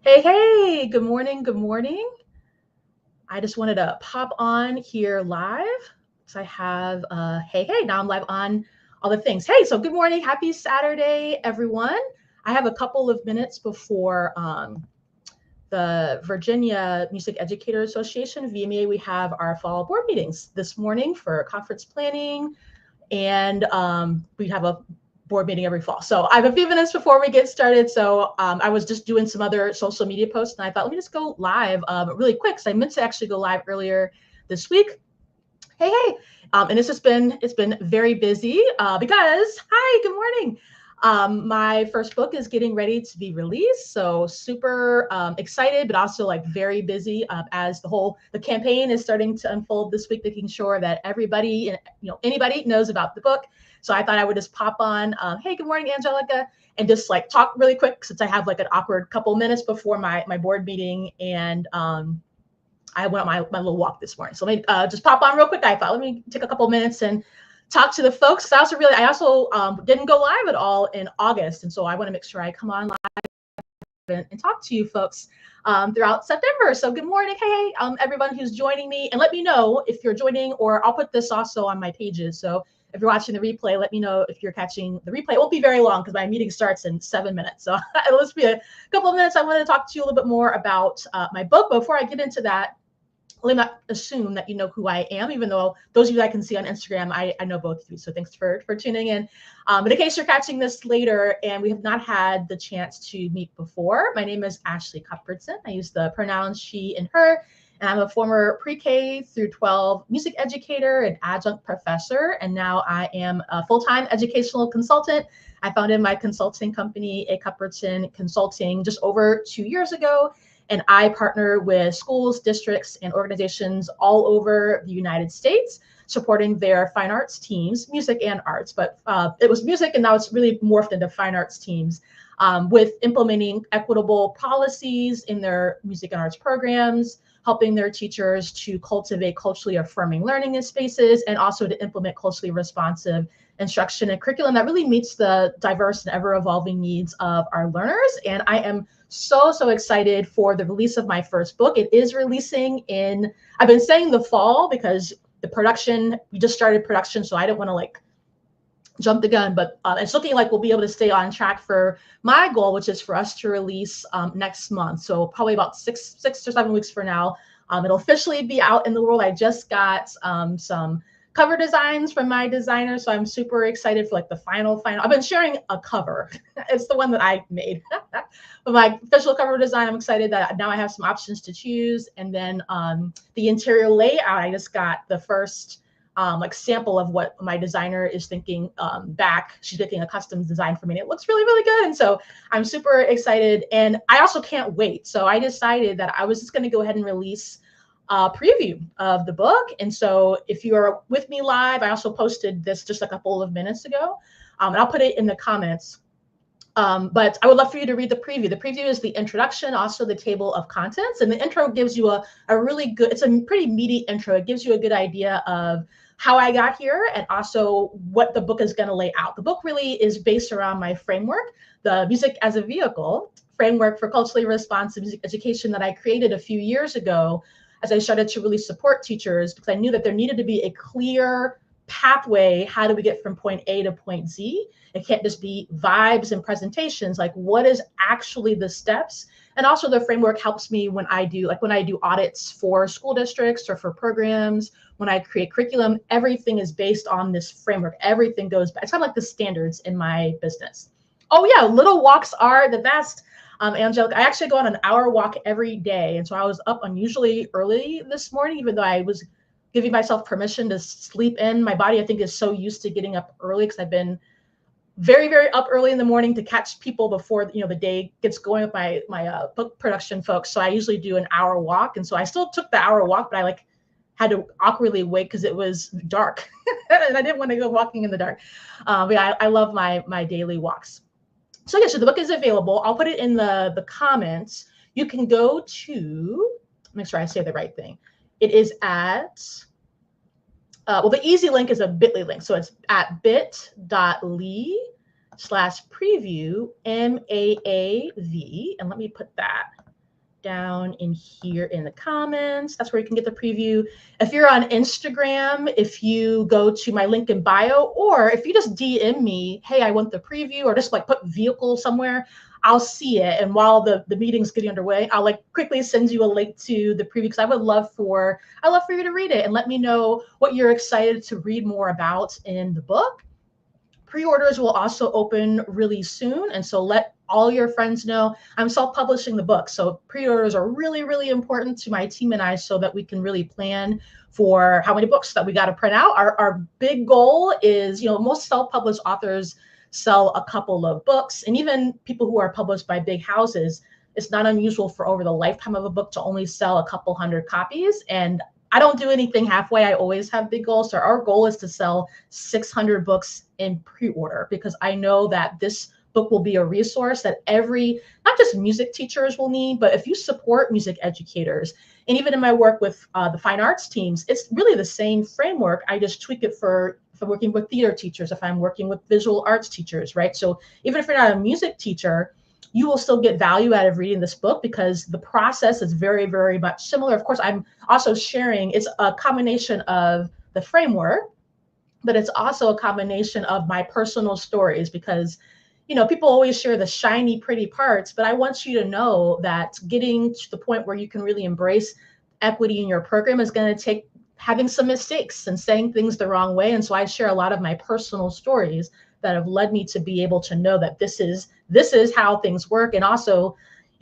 Hey, hey, good morning, good morning. I just wanted to pop on here live. So I have, hey, now I'm live on all the things. Hey, so good morning, happy Saturday, everyone. I have a couple of minutes before the Virginia Music Educator Association, VMA. We have our fall board meetings this morning for conference planning, and we have a board meeting every fall. So I have a few minutes before we get started. So I was just doing some other social media posts, and I thought, let me just go live really quick, because I meant to actually go live earlier this week. Hey. And it's been very busy because, hi, good morning. My first book is getting ready to be released, so super excited, but also like very busy as the campaign is starting to unfold this week, making sure that everybody, anybody knows about the book. So I thought I would just pop on. Hey, good morning, Angelica, and just like talk really quick, since I have like an awkward couple minutes before my board meeting, and I went on my little walk this morning. So let me just pop on real quick. I thought, let me take a couple minutes and talk to the folks. I also didn't go live at all in August. And so I want to make sure I come on live and talk to you folks throughout September. So good morning. Hey, everyone who's joining me. And let me know if you're joining, or I'll put this also on my pages. So if you're watching the replay, let me know if you're catching the replay. It won't be very long because my meeting starts in 7 minutes. So it'll just be a couple of minutes. I want to talk to you a little bit more about my book. But before I get into that, let me not assume that you know who I am, even though those of you that I can see on Instagram, I know both of you. So thanks for tuning in. But in case you're catching this later and we have not had the chance to meet before, my name is Ashley Cuthbertson. I use the pronouns she and her, and I'm a former pre-K through 12 music educator and adjunct professor. And now I am a full-time educational consultant. I founded my consulting company, A. Cuthbertson Consulting, just over 2 years ago. And I partner with schools, districts, and organizations all over the United States, supporting their fine arts teams, music and arts. But it was music, and now it's really morphed into fine arts teams, with implementing equitable policies in their music and arts programs, helping their teachers to cultivate culturally affirming learning spaces, and also to implement culturally responsive instruction and curriculum that really meets the diverse and ever-evolving needs of our learners. And I am so excited for the release of my first book. It is releasing in, I've been saying the fall because we just started production, so I didn't want to like jump the gun, but it's looking like we'll be able to stay on track for my goal, which is for us to release next month. So probably about six or 7 weeks from now, it'll officially be out in the world. I just got some cover designs from my designer, so I'm super excited for like the final. I've been sharing a cover. It's the one that I made. But my official cover design, I'm excited that now I have some options to choose. And then the interior layout, I just got the first like sample of what my designer is thinking back. She's making a custom design for me, and it looks really good. And so I'm super excited, and I also can't wait. So I decided that I was just going to go ahead and release a preview of the book. And so if you're with me live, I also posted this just a couple of minutes ago, and I'll put it in the comments. But I would love for you to read the preview. The preview is the introduction, also the table of contents. And the intro gives you a really good, it's a pretty meaty intro. It gives you a good idea of how I got here and also what the book is going to lay out. The book really is based around my framework, the Music as a Vehicle framework for culturally responsive music education that I created a few years ago as I started to really support teachers, because I knew that there needed to be a clear pathway. How do we get from point A to point Z? It can't just be vibes and presentations. Like, what is actually the steps? And also the framework helps me when I do audits for school districts or for programs. When I create curriculum, everything is based on this framework. Everything goes back. It's kind of like the standards in my business. Oh yeah, little walks are the best. Angelica, I actually go on an hour walk every day. And so I was up unusually early this morning, even though I was giving myself permission to sleep in. My body, I think, is so used to getting up early because I've been very up early in the morning to catch people before the day gets going with my book production folks. So I usually do an hour walk, and so I still took the hour walk, but I had to awkwardly wait because it was dark and I didn't want to go walking in the dark. But yeah, I love my daily walks. So yeah, so the book is available. I'll put it in the comments. You can go to, make sure I say the right thing. It is at, well, the easy link is a bit.ly link. So it's at bit.ly/preview MAAV. And let me put that down in here in the comments. That's where you can get the preview. If you're on Instagram, if you go to my link in bio, or if you just DM me, hey, I want the preview, or just like put vehicle somewhere, I'll see it. And while the meeting's getting underway, I'll like quickly send you a link to the preview, because I would love for you to read it and let me know what you're excited to read more about in the book. Pre-orders will also open really soon, and so let all your friends know. I'm self-publishing the book, so pre-orders are really, really important to my team and I, so that we can really plan for how many books that we got to print out. Our big goal is, most self-published authors sell a couple of books, and even people who are published by big houses, it's not unusual for over the lifetime of a book to only sell a couple hundred copies. And I don't do anything halfway. I always have big goals. So our goal is to sell 600 books in pre-order, because I know that this book will be a resource that not just music teachers will need, but if you support music educators, and even in my work with the fine arts teams, it's really the same framework. I just tweak it for working with theater teachers, if I'm working with visual arts teachers, right? So even if you're not a music teacher, you will still get value out of reading this book, because the process is very, very much similar. Of course, I'm also sharing, it's a combination of the framework, but it's also a combination of my personal stories, because people always share the shiny, pretty parts, but I want you to know that getting to the point where you can really embrace equity in your program is going to take having some mistakes and saying things the wrong way. And so I share a lot of my personal stories that have led me to be able to know that this is how things work. And also,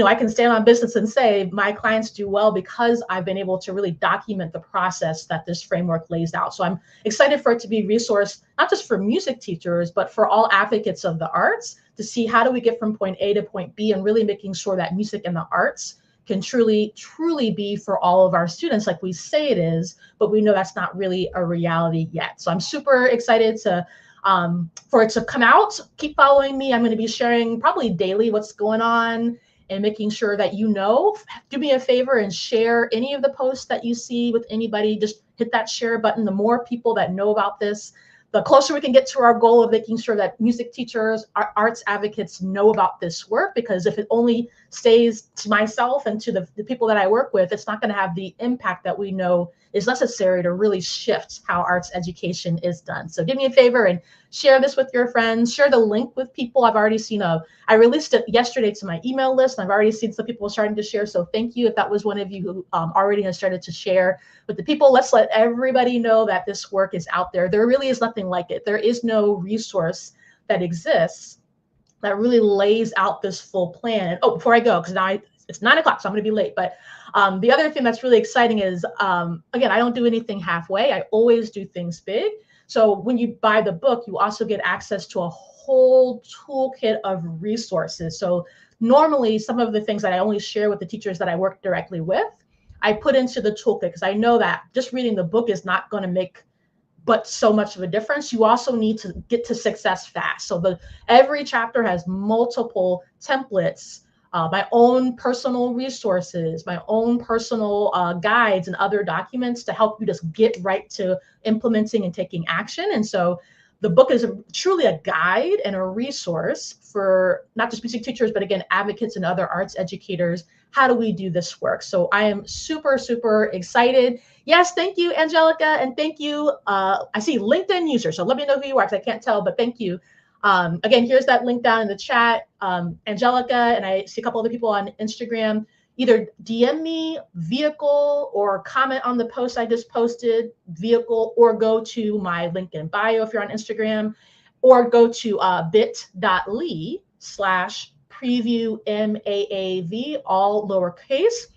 I can stand on business and say my clients do well because I've been able to really document the process that this framework lays out. So I'm excited for it to be a resource, not just for music teachers, but for all advocates of the arts, to see how do we get from point A to point B, and really making sure that music and the arts can truly, truly be for all of our students like we say it is, but we know that's not really a reality yet. So I'm super excited for it to come out. Keep following me. I'm going to be sharing probably daily what's going on, and making sure that do me a favor and share any of the posts that you see with anybody. Just hit that share button. The more people that know about this, the closer we can get to our goal of making sure that music teachers, arts advocates know about this work. Because if it only stays to myself and to the people that I work with, it's not going to have the impact that we know is necessary to really shift how arts education is done. So do me a favor and share this with your friends. Share the link with people. I've already seen I released it yesterday to my email list, and I've already seen some people starting to share. So thank you if that was one of you who already has started to share with the people. Let's let everybody know that this work is out there. There really is nothing like it. There is no resource that exists that really lays out this full plan. And, before I go, because now it's 9 o'clock, so I'm going to be late. But the other thing that's really exciting is, again, I don't do anything halfway. I always do things big. So when you buy the book, you also get access to a whole toolkit of resources. So normally, some of the things that I only share with the teachers that I work directly with, I put into the toolkit, because I know that just reading the book is not going to make but so much of a difference. You also need to get to success fast. So every chapter has multiple templates, my own personal resources, my own personal guides and other documents to help you just get right to implementing and taking action. And so the book is truly a guide and a resource for not just music teachers, but again, advocates and other arts educators. How do we do this work? So I am super, super excited. Yes, thank you, Angelica, and thank you. I see LinkedIn user, so let me know who you are, because I can't tell, but thank you. Again, here's that link down in the chat. Angelica, and I see a couple other people on Instagram. Either DM me, vehicle, or comment on the post I just posted, vehicle, or go to my link in bio if you're on Instagram, or go to bit.ly/preview MAAV, all lowercase.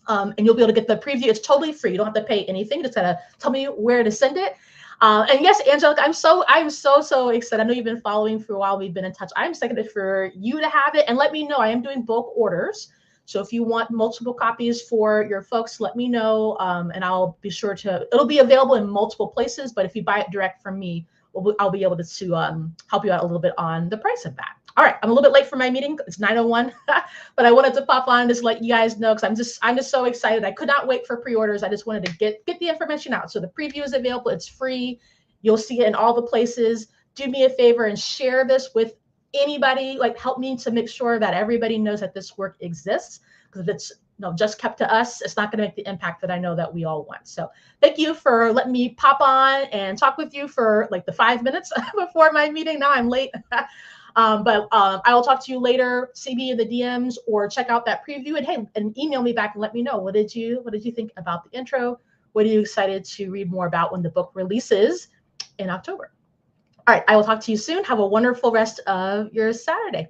And you'll be able to get the preview. It's totally free. You don't have to pay anything. You just gotta tell me where to send it. And yes, Angelica, I'm so excited. I know you've been following for a while. We've been in touch. I'm excited for you to have it, and let me know. I am doing bulk orders. So if you want multiple copies for your folks, let me know, and I'll be sure to. It'll be available in multiple places, but if you buy it direct from me, I'll be able to help you out a little bit on the price of that. All right, I'm a little bit late for my meeting. It's 9:01, but I wanted to pop on and just let you guys know, because I'm just so excited. I could not wait for pre-orders. I just wanted to get the information out. So the preview is available. It's free. You'll see it in all the places. Do me a favor and share this with anybody. Like, help me to make sure that everybody knows that this work exists, because if it's just kept to us, it's not going to make the impact that I know that we all want. So thank you for letting me pop on and talk with you for like the 5 minutes before my meeting. Now I'm late. But I will talk to you later. See me in the DMs or check out that preview, and hey, and email me back and let me know what did you think about the intro? What are you excited to read more about when the book releases in October? All right, I will talk to you soon. Have a wonderful rest of your Saturday.